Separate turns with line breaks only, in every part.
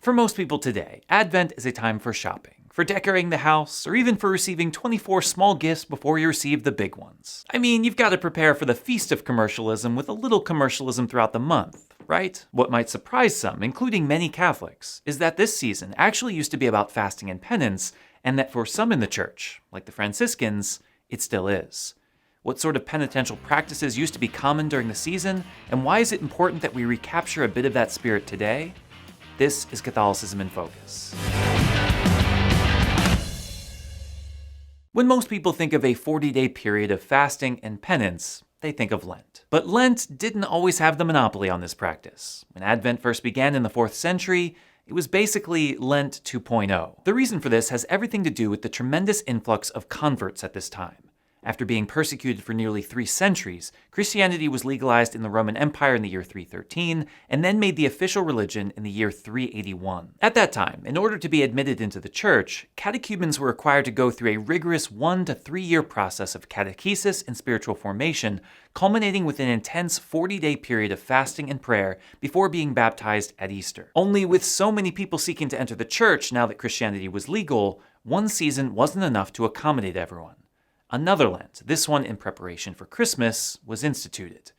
For most people today, Advent is a time for shopping, for decorating the house, or even for receiving 24 small gifts before you receive the big ones. I mean, you've got to prepare for the feast of commercialism with a little commercialism throughout the month, right? What might surprise some, including many Catholics, is that this season actually used to be about fasting and penance, and that for some in the church, like the Franciscans, it still is. What sort of penitential practices used to be common during the season, and why is it important that we recapture a bit of that spirit today? This is Catholicism in Focus. When most people think of a 40-day period of fasting and penance, they think of Lent. But Lent didn't always have the monopoly on this practice. When Advent first began in the 4th century, it was basically Lent 2.0. The reason for this has everything to do with the tremendous influx of converts at this time. After being persecuted for nearly 3 centuries, Christianity was legalized in the Roman Empire in the year 313, and then made the official religion in the year 381. At that time, in order to be admitted into the church, catechumens were required to go through a rigorous 1 to 3 year process of catechesis and spiritual formation, culminating with an intense 40-day period of fasting and prayer before being baptized at Easter. Only with so many people seeking to enter the church now that Christianity was legal, one season wasn't enough to accommodate everyone. Another Lent, this one in preparation for Christmas, was instituted.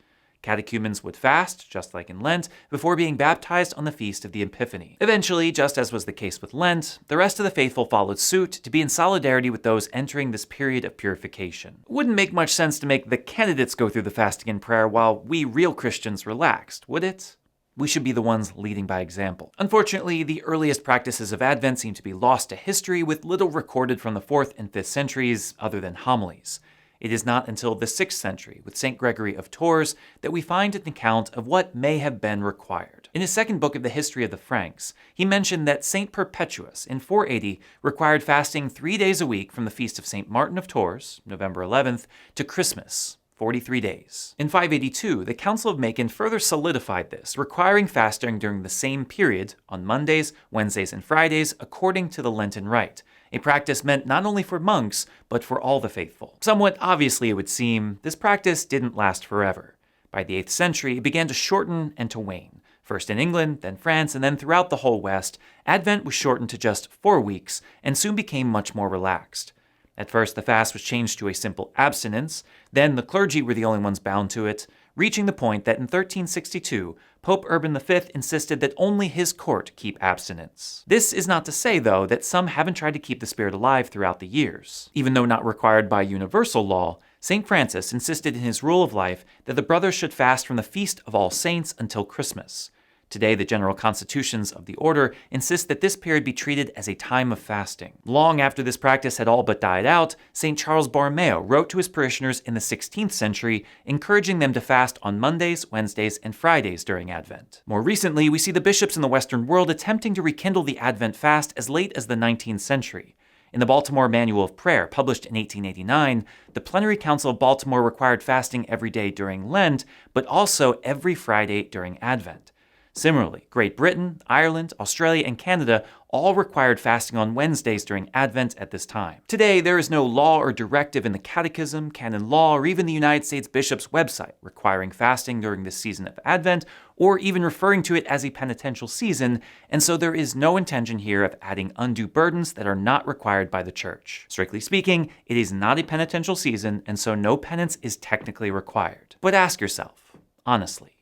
Catechumens would fast, just like in Lent, before being baptized on the Feast of the Epiphany. Eventually, just as was the case with Lent, the rest of the faithful followed suit to be in solidarity with those entering this period of purification. It wouldn't make much sense to make the candidates go through the fasting and prayer while we real Christians relaxed, would it? We should be the ones leading by example. Unfortunately, the earliest practices of Advent seem to be lost to history, with little recorded from the 4th and 5th centuries other than homilies. It is not until the 6th century, with St. Gregory of Tours, that we find an account of what may have been required. In his second book of the history of the Franks, he mentioned that St. Perpetuus, in 480, required fasting 3 days a week from the feast of St. Martin of Tours, November 11th, to Christmas, 43 days. In 582, the Council of Macon further solidified this, requiring fasting during the same period, on Mondays, Wednesdays, and Fridays, according to the Lenten Rite, a practice meant not only for monks, but for all the faithful. Somewhat obviously, it would seem, this practice didn't last forever. By the 8th century, it began to shorten and to wane. First in England, then France, and then throughout the whole West, Advent was shortened to just 4 weeks, and soon became much more relaxed. At first, the fast was changed to a simple abstinence, then the clergy were the only ones bound to it, reaching the point that in 1362, Pope Urban V insisted that only his court keep abstinence. This is not to say, though, that some haven't tried to keep the spirit alive throughout the years. Even though not required by universal law, St. Francis insisted in his rule of life that the brothers should fast from the Feast of All Saints until Christmas. Today, the general constitutions of the order insist that this period be treated as a time of fasting. Long after this practice had all but died out, St. Charles Borromeo wrote to his parishioners in the 16th century, encouraging them to fast on Mondays, Wednesdays, and Fridays during Advent. More recently, we see the bishops in the Western world attempting to rekindle the Advent fast as late as the 19th century. In the Baltimore Manual of Prayer, published in 1889, the Plenary Council of Baltimore required fasting every day during Lent, but also every Friday during Advent. Similarly, Great Britain, Ireland, Australia, and Canada all required fasting on Wednesdays during Advent at this time. Today, there is no law or directive in the Catechism, canon law, or even the United States Bishop's website requiring fasting during this season of Advent, or even referring to it as a penitential season, and so there is no intention here of adding undue burdens that are not required by the Church. Strictly speaking, it is not a penitential season, and so no penance is technically required. But ask yourself, honestly,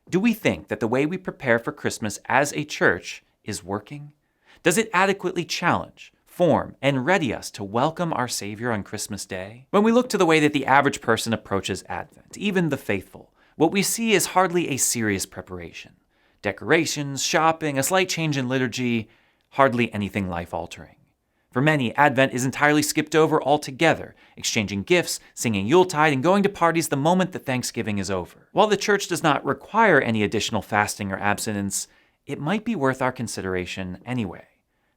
do we think that the way we prepare for Christmas as a church is working? Does it adequately challenge, form, and ready us to welcome our Savior on Christmas Day? When we look to the way that the average person approaches Advent, even the faithful, what we see is hardly a serious preparation. Decorations, shopping, a slight change in liturgy, hardly anything life-altering. For many, Advent is entirely skipped over altogether, exchanging gifts, singing Yuletide, and going to parties the moment that Thanksgiving is over. While the Church does not require any additional fasting or abstinence, it might be worth our consideration anyway.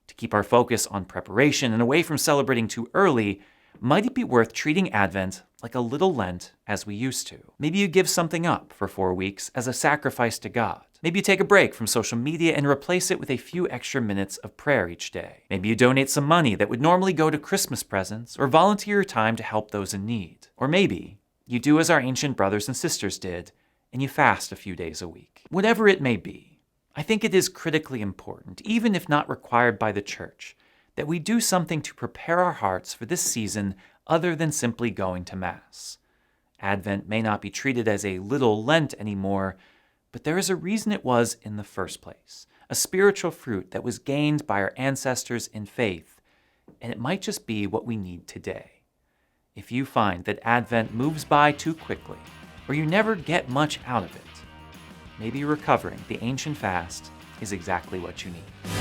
To keep our focus on preparation and away from celebrating too early, might it be worth treating Advent like a little Lent as we used to? Maybe you give something up for 4 weeks as a sacrifice to God. Maybe you take a break from social media and replace it with a few extra minutes of prayer each day. Maybe you donate some money that would normally go to Christmas presents, or volunteer your time to help those in need. Or maybe you do as our ancient brothers and sisters did, and you fast a few days a week. Whatever it may be, I think it is critically important, even if not required by the Church, that we do something to prepare our hearts for this season other than simply going to Mass. Advent may not be treated as a little Lent anymore, but there is a reason it was in the first place, a spiritual fruit that was gained by our ancestors in faith, and it might just be what we need today. If you find that Advent moves by too quickly, or you never get much out of it, maybe recovering the ancient fast is exactly what you need.